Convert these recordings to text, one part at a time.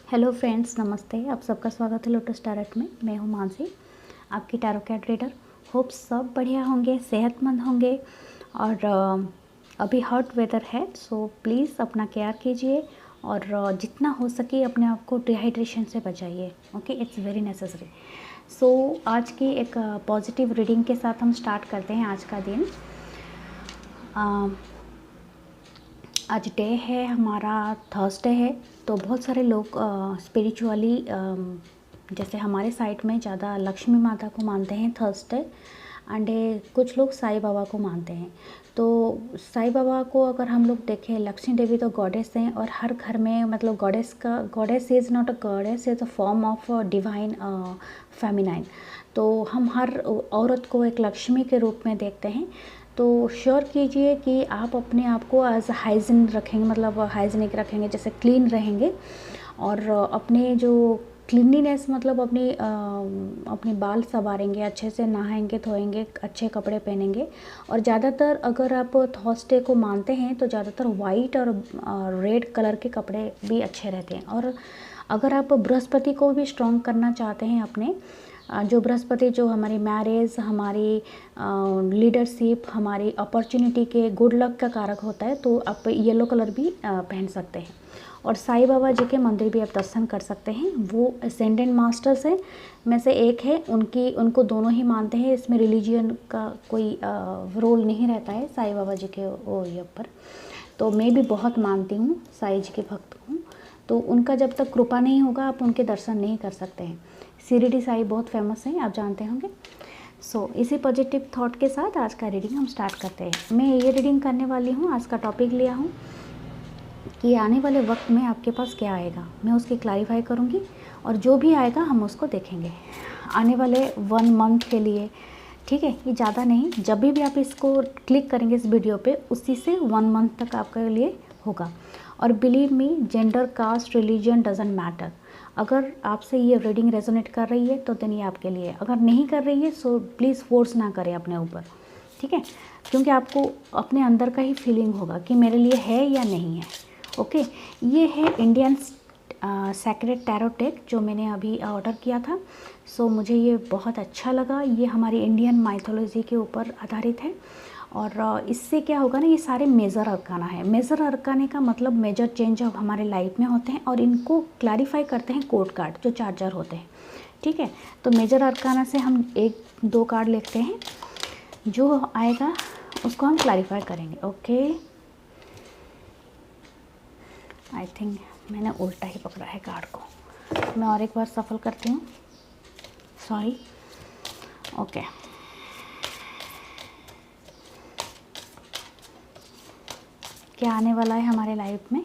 Hello friends, नमस्ते। आप सबका स्वागत है लोटस टैरोट में। मैं हूँ मानसी, आपकी टैरो कैट रीडर। होप सब बढ़िया होंगे, सेहतमंद होंगे। और अभी हॉट वेदर है, सो प्लीज़ अपना केयर कीजिए और जितना हो सके अपने आप को डिहाइड्रेशन से बचाइए। Okay, it's very necessary. So आज की एक पॉजिटिव रीडिंग के साथ हम स्टार्ट करते हैं आज का दिन। आज डे है हमारा, थर्सडे है। तो बहुत सारे लोग स्पिरिचुअली जैसे हमारे साइड में ज़्यादा लक्ष्मी माता को मानते हैं थर्सडे, एंड कुछ लोग साईं बाबा को मानते हैं। तो साईं बाबा को अगर हम लोग देखें, लक्ष्मी देवी तो गॉडेस हैं और हर घर में मतलब goddess is not a goddess, is a form of divine feminine. तो हम हर औरत को एक लक्ष्मी के रूप में देखते हैं। तो श्योर कीजिए कि आप अपने आप को एज हाइजीन रखेंगे, मतलब हाइजीनिक रखेंगे, जैसे क्लीन रहेंगे। और अपने जो क्लीनलीनेस मतलब अपने बाल संवारेंगे, अच्छे से नहाएंगे धोएंगे, अच्छे कपड़े पहनेंगे। और ज़्यादातर अगर आप थर्सडे को मानते हैं तो ज़्यादातर वाइट और रेड कलर के कपड़े भी अच्छे रहते हैं। और अगर आप बृहस्पति को भी स्ट्रॉन्ग करना चाहते हैं अपने, जो बृहस्पति जो हमारी मैरिज, हमारी लीडरशिप, हमारी अपॉर्चुनिटी के गुड लक का कारक होता है, तो आप येलो कलर भी पहन सकते हैं। और साईं बाबा जी के मंदिर भी आप दर्शन कर सकते हैं। वो असेंडेंट मास्टर्स हैं में से एक है, उनको दोनों ही मानते हैं। इसमें रिलीजियन का कोई रोल नहीं रहता है साईं बाबा जी के वो ये पर। तो मैं भी बहुत मानती हूँ, साईं जी के भक्त हूँ। तो उनका जब तक कृपा नहीं होगा आप उनके दर्शन नहीं कर सकते हैं। शिरडी साई बहुत फेमस हैं, आप जानते होंगे। सो इसी पॉजिटिव थॉट के साथ आज का रीडिंग हम स्टार्ट करते हैं। मैं ये रीडिंग करने वाली हूँ, आज का टॉपिक लिया हूँ कि आने वाले वक्त में आपके पास क्या आएगा। मैं उसकी क्लैरिफाई करूँगी और जो भी आएगा हम उसको देखेंगे आने वाले 1 मंथ के लिए। ठीक है, ये ज़्यादा नहीं, जब भी आप इसको क्लिक करेंगे इस वीडियो पे, उसी से 1 मंथ तक आपके लिए होगा। और believe me, gender, caste, religion doesn't matter. अगर आपसे ये रीडिंग रेजोनेट कर रही है तो देन ये आपके लिए, अगर नहीं कर रही है सो प्लीज़ फोर्स ना करें अपने ऊपर। ठीक है, क्योंकि आपको अपने अंदर का ही फीलिंग होगा कि मेरे लिए है या नहीं है। ओके, ये है इंडियन सेक्रेड टैरो डेक जो मैंने अभी ऑर्डर किया था। सो मुझे ये बहुत अच्छा लगा। ये हमारी इंडियन माइथोलॉजी के ऊपर आधारित है। और इससे क्या होगा ना, ये सारे मेजर अरकाना है। मेजर अरकाने का मतलब मेजर चेंज अब हमारे लाइफ में होते हैं और इनको क्लैरिफाई करते हैं कोड कार्ड जो चार्जर होते हैं। ठीक है, तो मेजर अरकाना से हम 1-2 कार्ड लिखते हैं, जो आएगा उसको हम क्लैरिफाई करेंगे। ओके, आई थिंक मैंने उल्टा ही पकड़ा है कार्ड को। मैं और एक बार सफल करती हूँ, सॉरी। ओके, क्या आने वाला है हमारे लाइफ में।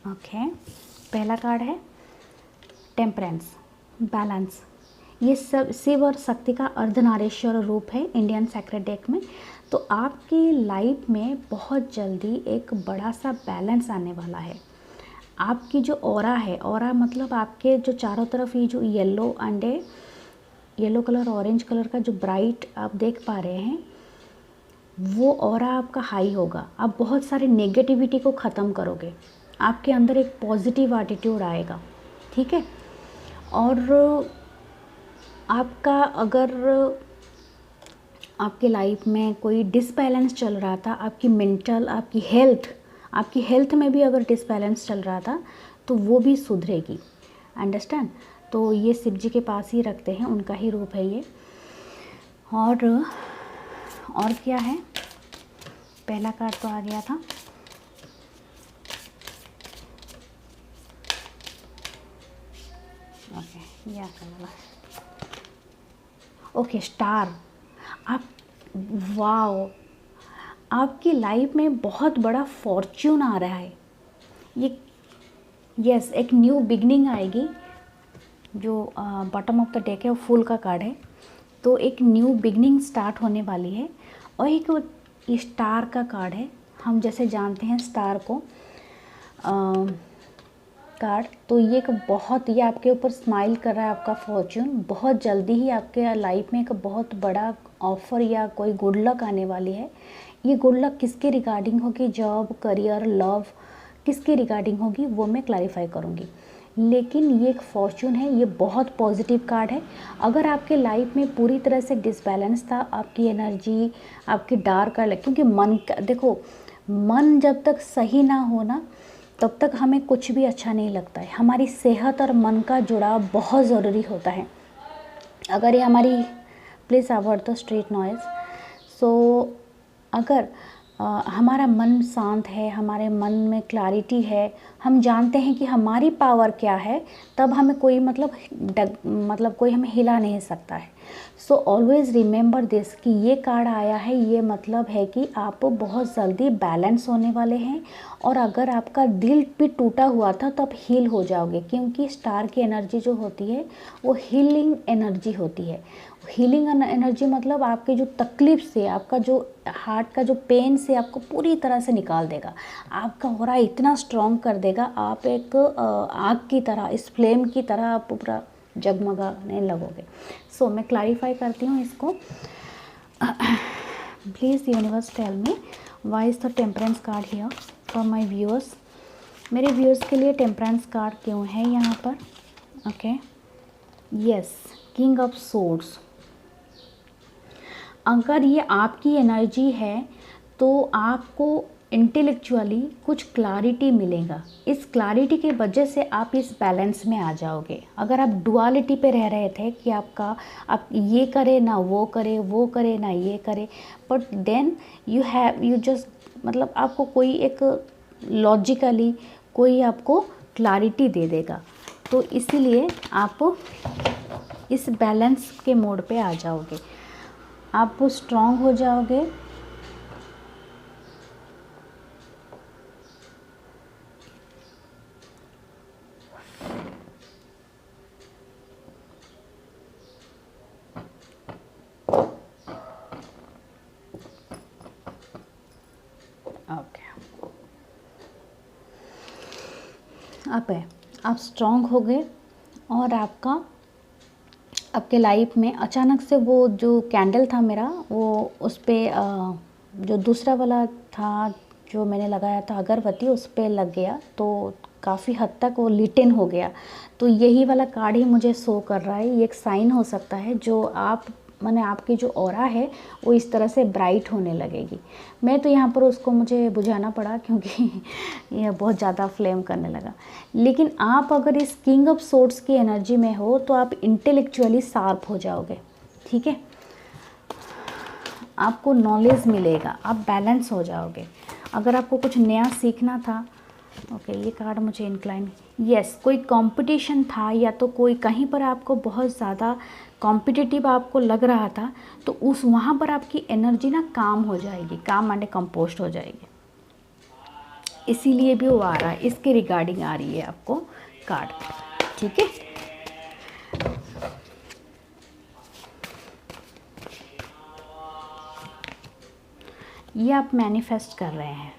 ओके, पहला कार्ड है टेम्परेंस, बैलेंस। ये सब शिव और शक्ति का अर्धनारीश्वर रूप है इंडियन सेक्रेड डेक में। तो आपकी लाइफ में बहुत जल्दी एक बड़ा सा बैलेंस आने वाला है। आपकी जो ऑरा है, ऑरा मतलब आपके जो चारों तरफ ये जो येलो कलर, ऑरेंज कलर का जो ब्राइट आप देख पा रहे हैं, वो ऑरा आपका हाई होगा। आप बहुत सारे नेगेटिविटी को ख़त्म करोगे, आपके अंदर एक पॉजिटिव एटीट्यूड आएगा। ठीक है, और आपका अगर आपके लाइफ में कोई डिसबैलेंस चल रहा था, आपकी मेंटल, आपकी हेल्थ में भी अगर डिसबैलेंस चल रहा था तो वो भी सुधरेगी। अंडरस्टैंड। तो ये शिव जी के पास ही रखते हैं, उनका ही रूप है ये। और क्या है, पहला कार्ड तो आ गया था। ओके, ये वाला। Okay, star. आप, वाओ, आपकी लाइफ में बहुत बड़ा फॉर्च्यून आ रहा है। ये यस, एक न्यू बिगनिंग आएगी। जो बॉटम ऑफ द डेक है वो फूल का कार्ड है, तो एक न्यू बिगनिंग स्टार्ट होने वाली है। और एक ये स्टार का कार्ड है, हम जैसे जानते हैं स्टार को कार्ड। तो ये आपके ऊपर स्माइल कर रहा है, आपका फॉर्च्यून। बहुत जल्दी ही आपके लाइफ में एक बहुत बड़ा ऑफर या कोई गुड लक आने वाली है। ये गुड लक किसके रिगार्डिंग होगी, जॉब, करियर, लव, किसकी रिगार्डिंग होगी वो मैं क्लैरिफाई करूँगी। लेकिन ये एक फॉर्च्यून है, ये बहुत पॉजिटिव कार्ड है। अगर आपके लाइफ में पूरी तरह से डिसबैलेंस था, आपकी एनर्जी, आपकी डार्क कार्ड, क्योंकि मन का देखो, मन जब तक सही ना हो ना तब तक हमें कुछ भी अच्छा नहीं लगता है। हमारी सेहत और मन का जुड़ाव बहुत ज़रूरी होता है। अगर ये हमारी, please avoid the street noise. So अगर हमारा मन शांत है, हमारे मन में क्लैरिटी है, हम जानते हैं कि हमारी पावर क्या है, तब हमें कोई मतलब कोई हमें हिला नहीं सकता है। सो ऑलवेज़ रिमेंबर दिस कि ये कार्ड आया है, ये मतलब है कि आप बहुत जल्दी बैलेंस होने वाले हैं। और अगर आपका दिल भी टूटा हुआ था तो आप हील हो जाओगे, क्योंकि स्टार की एनर्जी जो होती है वो हीलिंग एनर्जी होती है। हीलिंग एनर्जी मतलब आपके जो तकलीफ़ से, आपका जो हार्ट का जो पेन से आपको पूरी तरह से निकाल देगा। आपका ऑरा इतना स्ट्रॉन्ग कर देगा, आप एक आग की तरह, इस फ्लेम की तरह आप पूरा जगमगाने लगोगे। सो मैं क्लैरिफाई करती हूँ इसको। Please universe tell me why is the temperance card here for my viewers. मेरे व्यूअर्स के लिए टेम्परेंस कार्ड क्यों है यहाँ पर? Okay, yes, king of swords. अगर ये आपकी एनर्जी है तो आपको इंटेलेक्चुअली कुछ क्लैरिटी मिलेगा। इस क्लैरिटी की वजह से आप इस बैलेंस में आ जाओगे। अगर आप डुअलिटी पे रह रहे थे कि आप ये करे ना वो करे, वो करे ना ये करे, बट देन यू जस्ट मतलब आपको कोई एक लॉजिकली कोई आपको क्लैरिटी दे देगा। तो इसीलिए आप इस बैलेंस के मोड पे आ जाओगे, आप स्ट्रॉन्ग हो जाओगे। ओके, आप स्ट्रॉन्ग हो गए और आपके लाइफ में अचानक से वो जो कैंडल था मेरा, वो उस पर जो दूसरा वाला था जो मैंने लगाया था अगरबत्ती, उस पर लग गया, तो काफ़ी हद तक वो लिटेन हो गया। तो यही वाला कार्ड ही मुझे शो कर रहा है। ये एक साइन हो सकता है जो आपकी जो ऑरा है वो इस तरह से ब्राइट होने लगेगी। मैं तो यहाँ पर उसको मुझे बुझाना पड़ा क्योंकि ये बहुत ज़्यादा फ्लेम करने लगा। लेकिन आप अगर इस किंग ऑफ सोर्ड्स की एनर्जी में हो तो आप इंटेलेक्चुअली शार्प हो जाओगे, ठीक है, आपको नॉलेज मिलेगा, आप बैलेंस हो जाओगे। अगर आपको कुछ नया सीखना था, ओके, ये कार्ड मुझे इंक्लाइन, यस, कोई कंपटीशन था या तो कोई कहीं पर आपको बहुत ज़्यादा कॉम्पिटिटिव आपको लग रहा था, तो वहाँ पर आपकी एनर्जी ना काम हो जाएगी, काम माने कंपोस्ट हो जाएगी। इसीलिए भी वो आ रहा है, इसके रिगार्डिंग आ रही है आपको कार्ड, ठीक है। ये आप मैनिफेस्ट कर रहे हैं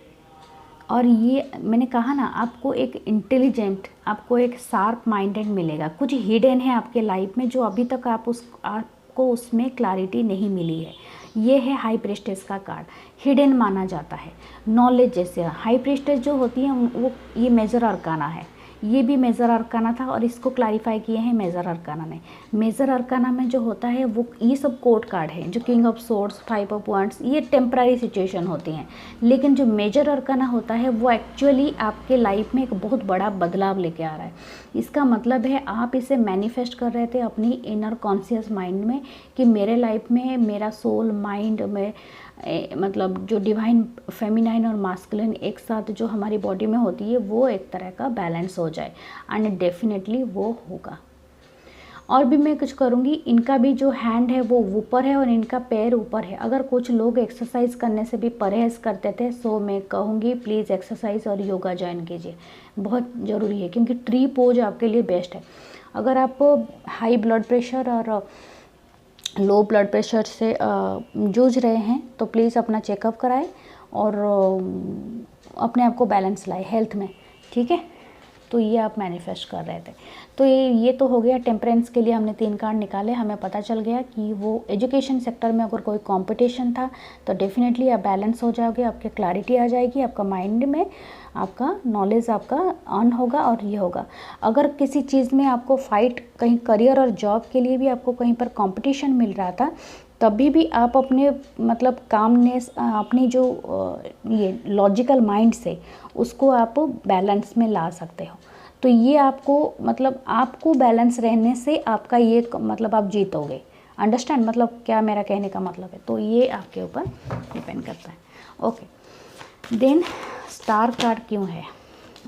और ये मैंने कहा ना, आपको एक इंटेलिजेंट, आपको एक शार्प माइंडेड मिलेगा। कुछ हिडन है आपके लाइफ में जो अभी तक आपको उसमें क्लैरिटी नहीं मिली है। ये है हाई प्रीस्टेस का कार्ड, हिडन माना जाता है। नॉलेज जैसे हाई प्रीस्टेस जो होती है वो ये मेजर अरकाना है, ये भी मेजर अरकाना था और इसको क्लैरिफाई किए हैं मेजर अरकाना ने। मेजर अरकाना में जो होता है वो ये सब कोर्ट कार्ड है, जो king of swords, 5 of wands, ये टेम्पररी सिचुएशन होती हैं। लेकिन जो मेजर अरकाना होता है वो एक्चुअली आपके लाइफ में एक बहुत बड़ा बदलाव लेके आ रहा है। इसका मतलब है आप इसे मैनिफेस्ट कर रहे थे अपनी इनर कॉन्शियस माइंड में कि मेरे लाइफ में मेरा सोल माइंड में मतलब जो डिवाइन फेमिनाइन और मास्कुलिन एक साथ जो हमारी बॉडी में होती है वो एक तरह का बैलेंस हो जाए, एंड डेफिनेटली वो होगा। और भी मैं कुछ करूँगी, इनका भी जो हैंड है वो ऊपर है और इनका पैर ऊपर है। अगर कुछ लोग एक्सरसाइज करने से भी परहेज़ करते थे, सो मैं कहूँगी प्लीज़ एक्सरसाइज और योगा ज्वाइन कीजिए, बहुत ज़रूरी है, क्योंकि ट्री पोज आपके लिए बेस्ट है। अगर आप हाई ब्लड प्रेशर और लो ब्लड प्रेशर से जूझ रहे हैं तो प्लीज़ अपना चेकअप कराएं और अपने आप को बैलेंस लाएं हेल्थ में, ठीक है। तो ये आप मैनिफेस्ट कर रहे थे। तो ये तो हो गया टेम्परेंस के लिए हमने 3 कार्ड निकाले, हमें पता चल गया कि वो एजुकेशन सेक्टर में अगर कोई कंपटीशन था तो डेफिनेटली आप बैलेंस हो जाओगे, आपके क्लैरिटी आ जाएगी, आपका माइंड में आपका नॉलेज आपका ऑन होगा और ये होगा। अगर किसी चीज़ में आपको फाइट, कहीं करियर और जॉब के लिए भी आपको कहीं पर कंपटीशन मिल रहा था, तभी भी आप अपने मतलब कामनेस, अपनी जो ये लॉजिकल माइंड से उसको आप बैलेंस में ला सकते हो। तो ये आपको मतलब आपको बैलेंस रहने से आपका ये मतलब आप जीतोगे। अंडरस्टैंड मतलब क्या मेरा कहने का मतलब है, तो ये आपके ऊपर डिपेंड करता है। ओके, देन स्टार कार्ड क्यों है?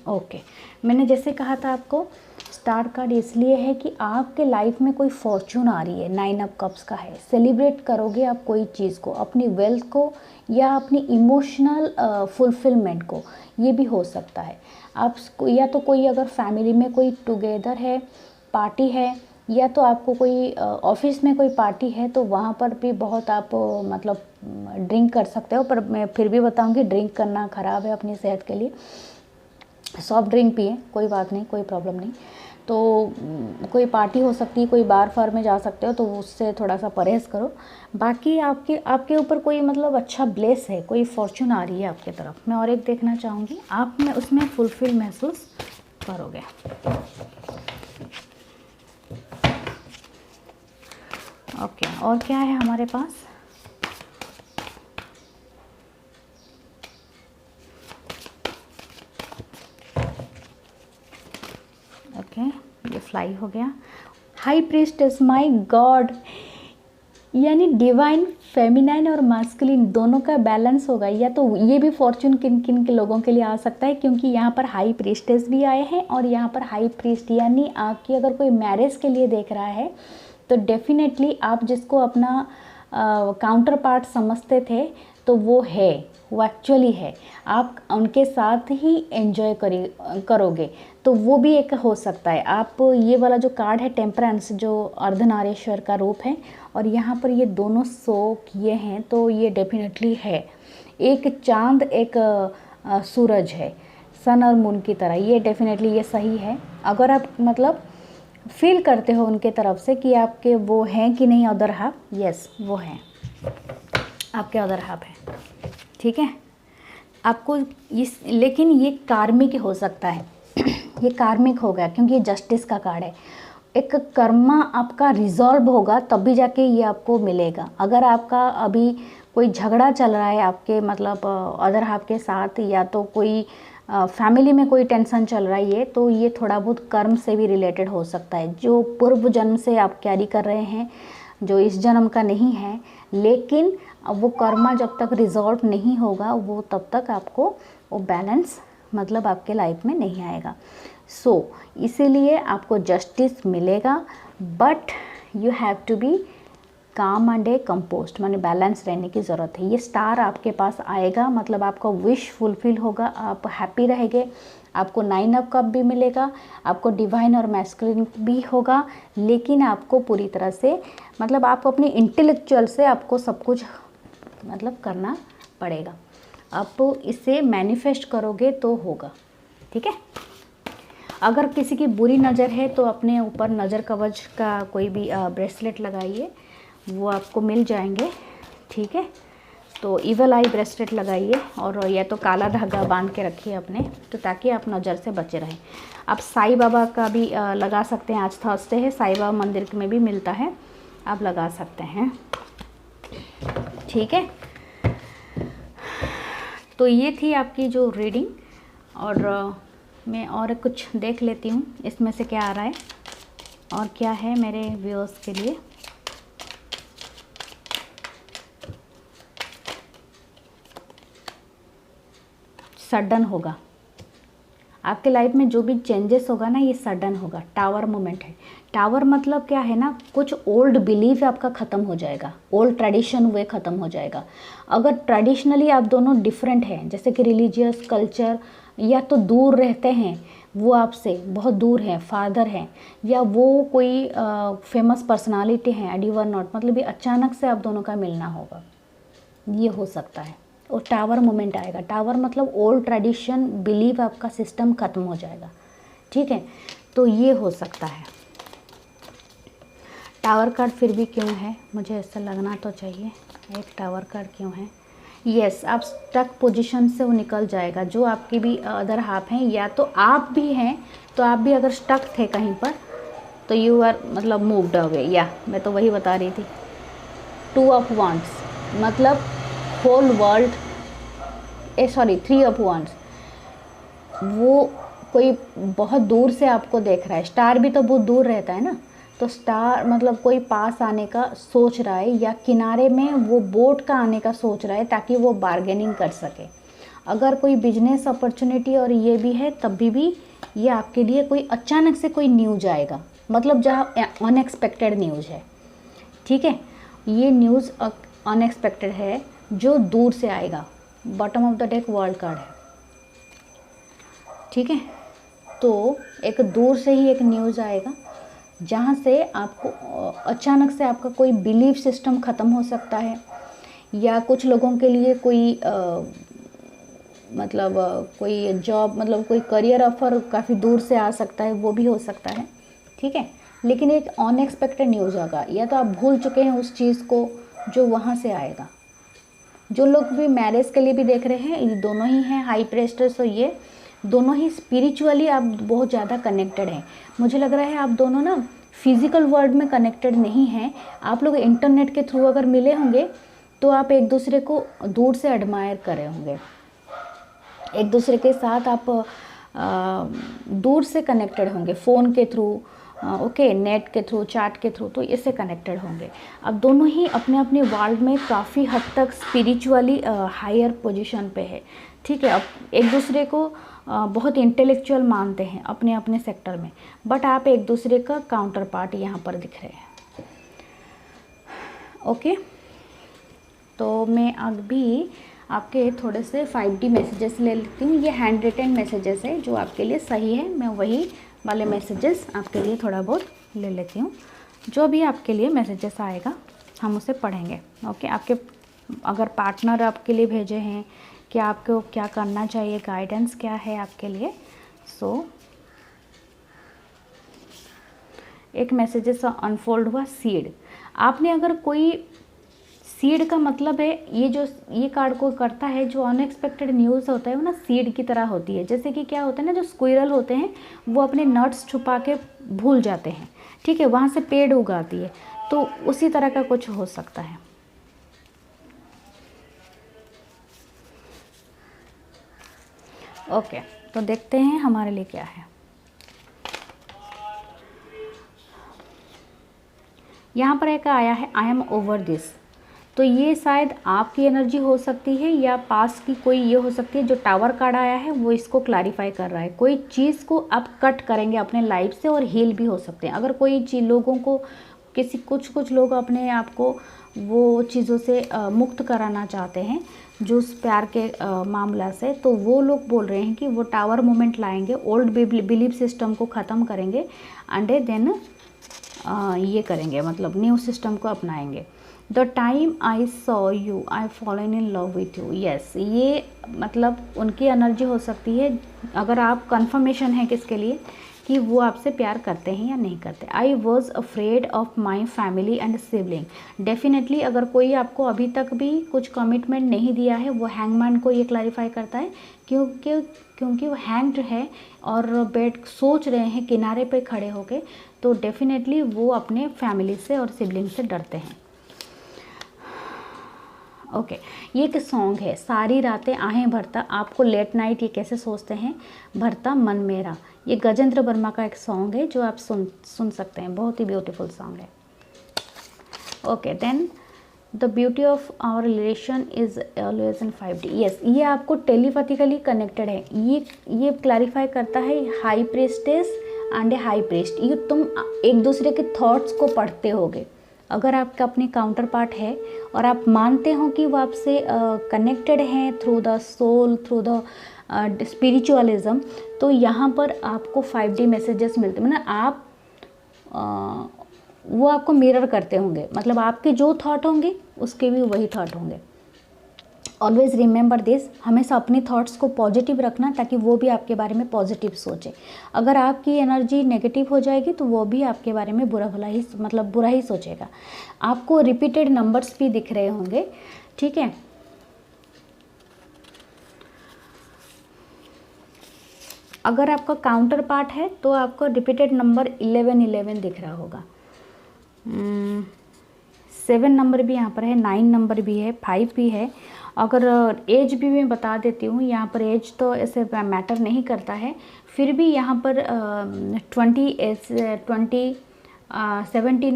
ओके, मैंने जैसे कहा था आपको, स्टार कार्ड इसलिए है कि आपके लाइफ में कोई फॉर्चून आ रही है, 9 ऑफ कप्स का है। सेलिब्रेट करोगे आप कोई चीज़ को, अपनी वेल्थ को या अपनी इमोशनल फुलफिलमेंट को, ये भी हो सकता है। आप या तो कोई अगर फैमिली में कोई टुगेदर है, पार्टी है, या तो आपको कोई ऑफिस में कोई पार्टी है, तो वहाँ पर भी बहुत आप मतलब ड्रिंक कर सकते हो। पर मैं फिर भी बताऊँगी ड्रिंक करना ख़राब है अपनी सेहत के लिए। सॉफ्ट ड्रिंक पिए, कोई बात नहीं, कोई प्रॉब्लम नहीं। तो कोई पार्टी हो सकती है, कोई बार फार में जा सकते हो, तो उससे थोड़ा सा परहेज़ करो। बाकी आपके ऊपर कोई मतलब अच्छा ब्लेस है, कोई फॉर्चून आ रही है आपके तरफ। मैं और एक देखना चाहूँगी, आप में उसमें फुलफिल महसूस करोगे। ओके, और क्या है हमारे पास? ओके, ये फ्लाई हो गया। हाई प्रीस्टेस, माय गॉड, यानी डिवाइन फेमिनाइन और मास्कुलिन दोनों का बैलेंस होगा। या तो ये भी फॉर्चून किन किन के लोगों के लिए आ सकता है, क्योंकि यहाँ पर हाई प्रीस्टेस भी आए हैं और यहाँ पर हाई प्रीस्ट, यानी आपकी अगर कोई मैरिज के लिए देख रहा है तो डेफिनेटली आप जिसको अपना काउंटर पार्ट समझते थे तो वो है, वो एक्चुअली है, आप उनके साथ ही एंजॉय करोगे, तो वो भी एक हो सकता है। आप ये वाला जो कार्ड है टेम्परेंस, जो अर्धनारीश्वर का रूप है, और यहाँ पर ये दोनों शो किए हैं, तो ये डेफिनेटली है। एक चांद, एक सूरज है, सन और मून की तरह, ये डेफिनेटली ये सही है। अगर आप मतलब फील करते हो उनके तरफ से कि आपके वो हैं कि नहीं अदर हाफ, यस वो हैं, आपके अदर हाफ है, ठीक है। आपको इस, लेकिन ये कार्मिक हो सकता है ये कार्मिक हो गया क्योंकि ये जस्टिस का कार्ड है। एक कर्मा आपका रिजॉल्व होगा तभी जाके ये आपको मिलेगा। अगर आपका अभी कोई झगड़ा चल रहा है आपके मतलब अदर हाफ के साथ, या तो कोई फैमिली में कोई टेंशन चल रहा है, तो ये थोड़ा बहुत कर्म से भी रिलेटेड हो सकता है, जो पूर्व जन्म से आप कैरी कर रहे हैं, जो इस जन्म का नहीं है। लेकिन वो कर्मा जब तक रिजॉल्व नहीं होगा, वो तब तक आपको वो बैलेंस मतलब आपके लाइफ में नहीं आएगा। सो इसीलिए आपको जस्टिस मिलेगा, but you have to be calm and a composed, माने बैलेंस रहने की ज़रूरत है। ये स्टार आपके पास आएगा, मतलब आपका विश फुलफिल होगा, आप हैप्पी रहेंगे, आपको 9 ऑफ कप भी मिलेगा, आपको डिवाइन और मैस्कुलिन भी होगा। लेकिन आपको पूरी तरह से मतलब आप अपनी इंटेलेक्चुअल से आपको सब कुछ मतलब करना पड़ेगा। आप इसे मैनिफेस्ट करोगे तो होगा, ठीक है। अगर किसी की बुरी नज़र है तो अपने ऊपर नज़र कवच का कोई भी ब्रेसलेट लगाइए, वो आपको मिल जाएंगे, ठीक है। तो इवल आई ब्रेसलेट लगाइए, और या तो काला धागा बांध के रखिए अपने, तो ताकि आप नज़र से बचे रहें। आप साईं बाबा का भी लगा सकते हैं, आज थर्सडे है, साईं बाबा मंदिर में भी मिलता है, आप लगा सकते हैं, ठीक है। तो ये थी आपकी जो रीडिंग, और मैं और कुछ देख लेती हूँ इसमें से क्या आ रहा है और क्या है मेरे व्यूअर्स के लिए। सडन होगा आपके लाइफ में, जो भी चेंजेस होगा ना ये सडन होगा। टावर मोमेंट है। टावर मतलब क्या है ना, कुछ ओल्ड बिलीफ आपका ख़त्म हो जाएगा, ओल्ड ट्रेडिशन वे ख़त्म हो जाएगा। अगर ट्रेडिशनली आप दोनों डिफरेंट हैं, जैसे कि रिलीजियस कल्चर, या तो दूर रहते हैं, वो आपसे बहुत दूर हैं, फादर हैं, या वो कोई फेमस पर्सनालिटी हैं, एंड यू आर नॉट, मतलब ये अचानक से आप दोनों का मिलना होगा, ये हो सकता है। और टावर मोमेंट आएगा। टावर मतलब ओल्ड ट्रेडिशन बिलीव आपका सिस्टम ख़त्म हो जाएगा, ठीक है, तो ये हो सकता है। टावर कार्ड फिर भी क्यों है, मुझे ऐसा लगना तो चाहिए। एक टावर कार्ड क्यों है? यस, आप स्टक पोजीशन से वो निकल जाएगा। जो आपकी भी अदर हाफ हैं, या तो आप भी हैं, तो आप भी अगर स्टक थे कहीं पर तो यू आर मतलब मूव्ड अवे। या मैं तो वही बता रही थी। 2 ऑफ wands मतलब whole world, sorry 3 of wands, वो कोई बहुत दूर से आपको देख रहा है। स्टार भी तो बहुत दूर रहता है ना, तो स्टार मतलब कोई पास आने का सोच रहा है, या किनारे में वो बोट का आने का सोच रहा है ताकि वो बार्गेनिंग कर सके। अगर कोई बिजनेस अपॉर्चुनिटी और ये भी है, तब भी ये आपके लिए कोई अचानक से कोई न्यूज आएगा, मतलब जहाँ अनएक्सपेक्टेड न्यूज़ है। ठीक है, ये न्यूज़ अनएक्सपेक्टेड है जो दूर से आएगा। Bottom of the deck world card है। ठीक है, तो एक दूर से ही एक न्यूज़ आएगा जहाँ से आपको अचानक से आपका कोई बिलीफ सिस्टम ख़त्म हो सकता है, या कुछ लोगों के लिए कोई कोई जॉब मतलब कोई करियर ऑफर काफ़ी दूर से आ सकता है, वो भी हो सकता है। ठीक है, लेकिन एक अनएक्सपेक्टेड न्यूज़ होगा, या तो आप भूल चुके हैं उस चीज़ को जो वहाँ से आएगा। जो लोग भी मैरिज के लिए भी देख रहे हैं, ये दोनों ही हैं हाई प्रेस्टेस, और ये दोनों ही स्पिरिचुअली आप बहुत ज़्यादा कनेक्टेड हैं। मुझे लग रहा है आप दोनों ना फिज़िकल वर्ल्ड में कनेक्टेड नहीं हैं। आप लोग इंटरनेट के थ्रू अगर मिले होंगे तो आप एक दूसरे को दूर से एडमायर कर रहे होंगे, एक दूसरे के साथ आप दूर से कनेक्टेड होंगे, फ़ोन के थ्रू, ओके, नेट के थ्रू, चैट के थ्रू, तो इससे कनेक्टेड होंगे। अब दोनों ही अपने अपने वर्ल्ड में काफ़ी हद तक स्पिरिचुअली हायर पोजीशन पे है। ठीक है, अब एक दूसरे को बहुत इंटेलेक्चुअल मानते हैं अपने अपने सेक्टर में, बट आप एक दूसरे का काउंटर पार्ट यहाँ पर दिख रहे हैं। ओके, तो मैं अभी आपके थोड़े से 5D मैसेजेस ले लेती हूँ। ये हैंड रिटन मैसेजेस है जो आपके लिए सही है, मैं वही वाले मैसेजेस आपके लिए थोड़ा बहुत ले लेती हूँ। जो भी आपके लिए मैसेजेस आएगा हम उसे पढ़ेंगे। ओके, आपके अगर पार्टनर आपके लिए भेजे हैं कि आपको क्या करना चाहिए, गाइडेंस क्या है आपके लिए। सो एक मैसेजेस अनफोल्ड हुआ, सीड। आपने अगर कोई सीड का मतलब है, ये जो ये कार्ड को करता है, जो अनएक्सपेक्टेड न्यूज़ होता है वो ना सीड की तरह होती है। जैसे कि क्या होता है ना, जो स्क्विरल होते हैं वो अपने नट्स छुपा के भूल जाते हैं, ठीक है, वहाँ से पेड़ उगाती है, तो उसी तरह का कुछ हो सकता है। ओके, तो देखते हैं हमारे लिए क्या है। यहाँ पर एक आया है आई एम ओवर दिस, तो ये शायद आपकी एनर्जी हो सकती है या पास की कोई ये हो सकती है। जो टावर कार्ड आया है वो इसको क्लैरिफाई कर रहा है, कोई चीज़ को आप कट करेंगे अपने लाइफ से और हील भी हो सकते हैं। अगर कोई चीज़ लोगों को कुछ लोग अपने आप को वो चीज़ों से मुक्त कराना चाहते हैं जो उस प्यार के मामला से, तो वो लोग बोल रहे हैं कि वो टावर मोमेंट लाएंगे, ओल्ड बिलीफ सिस्टम को ख़त्म करेंगे एंड देन ये करेंगे, मतलब न्यू सिस्टम को अपनाएंगे। The time I saw you I fallen in love with you. Yes, ये मतलब उनकी एनर्जी हो सकती है, अगर आप कंफर्मेशन है किसके लिए कि वो आपसे प्यार करते हैं या नहीं करते। I was afraid of my family and sibling. Definitely अगर कोई आपको अभी तक भी कुछ कमिटमेंट नहीं दिया है, वो हैंगमैन को ये क्लैरिफाई करता है, क्योंकि वो हैंग्ड है और बेड सोच रहे हैं किनारे पे खड़े होके, तो डेफिनेटली वो अपने फैमिली से और सिबलिंग से डरते हैं। ओके, ये एक सॉन्ग है, सारी रातें आहें भरता, आपको लेट नाइट ये कैसे सोचते हैं, भरता मन मेरा। ये गजेंद्र वर्मा का एक सॉन्ग है जो आप सुन सकते हैं, बहुत ही ब्यूटीफुल सॉन्ग है। Okay, then the beauty of our relation is always in 5D। Yes, ये आपको टेलीपैथिकली कनेक्टेड है। ये क्लैरिफाई करता है high priestess and a high priest. ये तुम एक दूसरे के थॉट्स को पढ़ते होगे। अगर आपका अपने काउंटर पार्ट है और आप मानते हो कि वो आपसे कनेक्टेड हैं through the soul, through the spiritualism, तो यहाँ पर आपको 5D मैसेजेस मिलते हैं। मतलब आप वो आपको मिरर करते होंगे, मतलब आपके जो थॉट होंगे उसके भी वही थॉट होंगे। ऑलवेज़ रिमेंबर दिस, हमेशा अपने थॉट्स को पॉजिटिव रखना ताकि वो भी आपके बारे में पॉजिटिव सोचे। अगर आपकी एनर्जी नेगेटिव हो जाएगी तो वो भी आपके बारे में बुरा ही सोचेगा। आपको रिपीटेड नंबर्स भी दिख रहे होंगे, ठीक है। अगर आपका काउंटर पार्ट है तो आपको रिपीटेड नंबर 11 दिख रहा होगा। 7 नंबर भी यहाँ पर है, 9 नंबर भी है, 5 भी है। अगर एज भी मैं बता देती हूँ, यहाँ पर एज तो ऐसे मैटर नहीं करता है, फिर भी यहाँ पर 17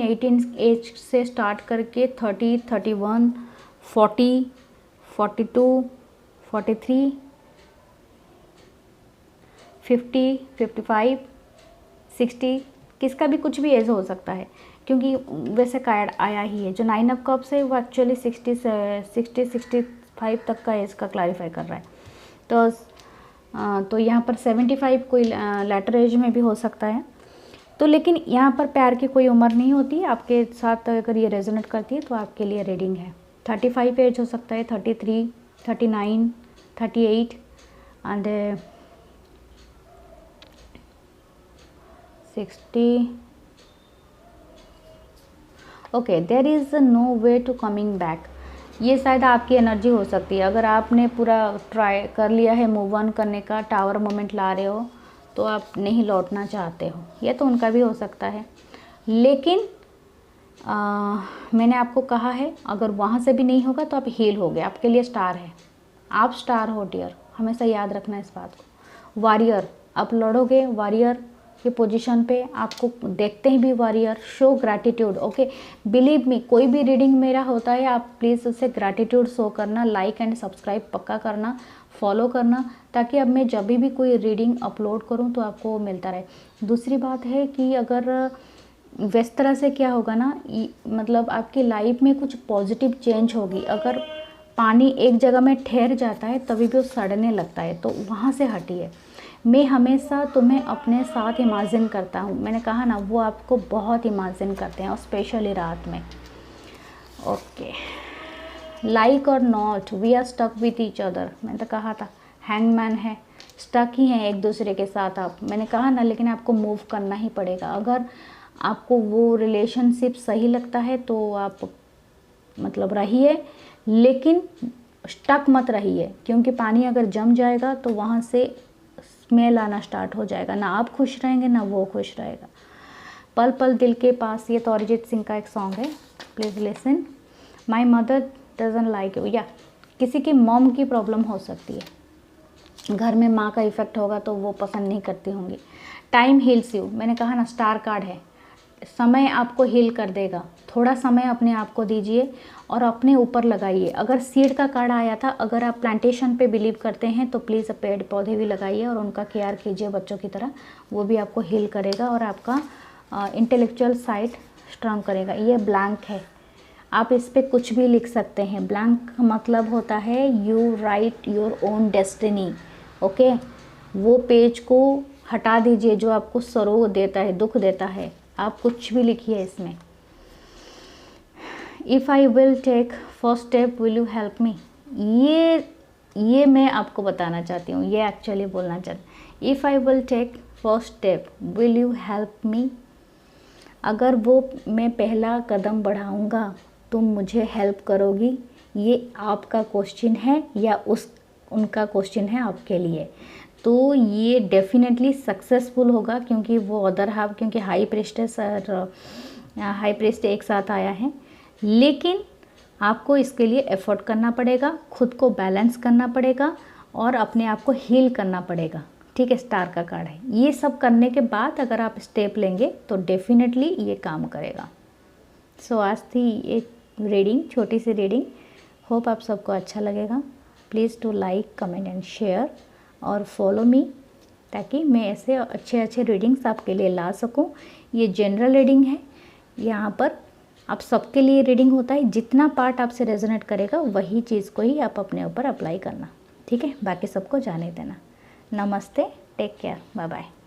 18 एज से स्टार्ट करके 30 31 40 42 43 50 55 60, किसका भी कुछ भी एज हो सकता है, क्योंकि वैसे कार्ड आया ही है। जो 9 ऑफ कप्स है वो एक्चुअली 65 तक का एज का क्लैरिफाई कर रहा है। तो यहाँ पर 75 कोई लेटर एज में भी हो सकता है। तो लेकिन यहाँ पर प्यार की कोई उम्र नहीं होती, आपके साथ अगर ये रेजोनेट करती है तो आपके लिए रीडिंग है। 35 एज हो सकता है, 33 39 38 and 60। Okay, there is no way to coming back. ये शायद आपकी एनर्जी हो सकती है। अगर आपने पूरा ट्राई कर लिया है मूव ऑन करने का, टावर मोमेंट ला रहे हो, तो आप नहीं लौटना चाहते हो, ये तो उनका भी हो सकता है। लेकिन मैंने आपको कहा है, अगर वहाँ से भी नहीं होगा तो आप हील हो गए, आपके लिए स्टार है, आप स्टार हो डियर, हमेशा याद रखना इस बात को। वॉरियर, आप लड़ोगे वॉरियर की पोजीशन पे, आपको देखते ही भी warrior, show gratitude. Okay, believe me, कोई भी रीडिंग मेरा होता है, आप प्लीज़ उससे ग्रैटिट्यूड शो करना, लाइक एंड सब्सक्राइब पक्का करना, फॉलो करना, ताकि अब मैं जब भी कोई रीडिंग अपलोड करूं तो आपको वो मिलता रहे। दूसरी बात है कि अगर इस तरह से क्या होगा ना, मतलब आपकी लाइफ में कुछ पॉजिटिव चेंज होगी। अगर पानी एक जगह में ठहर जाता है तभी भी वो सड़ने लगता है, तो वहाँ से हटिए। मैं हमेशा तुम्हें अपने साथ इमेजिन करता हूँ, मैंने कहा ना, वो आपको बहुत इमेजिन करते हैं और स्पेशली रात में। Okay, like or not, we are stuck with each other, मैंने तो कहा था, हैंगमैन है, स्टक ही हैं एक दूसरे के साथ आप, मैंने कहा ना, लेकिन आपको मूव करना ही पड़ेगा। अगर आपको वो रिलेशनशिप सही लगता है तो आप मतलब रहिए, लेकिन स्टक मत रहिए, क्योंकि पानी अगर जम जाएगा तो वहाँ से स्मेल आना स्टार्ट हो जाएगा, ना आप खुश रहेंगे ना वो खुश रहेगा। पल पल दिल के पास, ये तो अरिजीत सिंह का एक सॉन्ग है, please listen. My mother doesn't like you, या किसी की मॉम की प्रॉब्लम हो सकती है, घर में माँ का इफेक्ट होगा तो वो पसंद नहीं करती होंगी। टाइम हील्स यू, मैंने कहा ना, स्टार कार्ड है, समय आपको हील कर देगा। थोड़ा समय अपने आप को दीजिए और अपने ऊपर लगाइए। अगर सीड का कार्ड आया था, अगर आप प्लांटेशन पे बिलीव करते हैं तो प्लीज़ पेड़ पौधे भी लगाइए और उनका केयर कीजिए बच्चों की तरह, वो भी आपको हील करेगा और आपका इंटेलेक्चुअल साइड स्ट्रांग करेगा। ये ब्लैंक है, आप इस पर कुछ भी लिख सकते हैं। ब्लैंक का मतलब होता है you right your own destiny. Okay, वो पेज को हटा दीजिए जो आपको सरोह देता है, दुख देता है, आप कुछ भी लिखिए इसमें। If I will take first step will you help me, ये मैं आपको बताना चाहती हूँ, ये एक्चुअली बोलना चाहती। If I will take first step will you help me, अगर वो मैं पहला कदम बढ़ाऊँगा तुम मुझे हेल्प करोगी, ये आपका क्वेश्चन है या उनका क्वेश्चन है आपके लिए। तो ये डेफिनेटली सक्सेसफुल होगा, क्योंकि वो अदर हाफ, क्योंकि हाई प्रेस्टेस और हाई प्रेस्ट एक साथ आया है। लेकिन आपको इसके लिए एफर्ट करना पड़ेगा, खुद को बैलेंस करना पड़ेगा और अपने आप को हील करना पड़ेगा। ठीक है, स्टार का कार्ड है। ये सब करने के बाद अगर आप स्टेप लेंगे तो डेफिनेटली ये काम करेगा। सो आज थी एक रीडिंग, छोटी सी रीडिंग, होप आप सबको अच्छा लगेगा। Please to like, comment and share और फॉलो मी, ताकि मैं ऐसे अच्छे अच्छे रीडिंग्स आपके लिए ला सकूं। ये जनरल रीडिंग है, यहाँ पर आप सबके लिए रीडिंग होता है, जितना पार्ट आपसे रेजोनेट करेगा वही चीज़ को ही आप अपने ऊपर अप्लाई करना। ठीक है, बाकी सबको जाने देना। नमस्ते, टेक केयर, बाय बाय।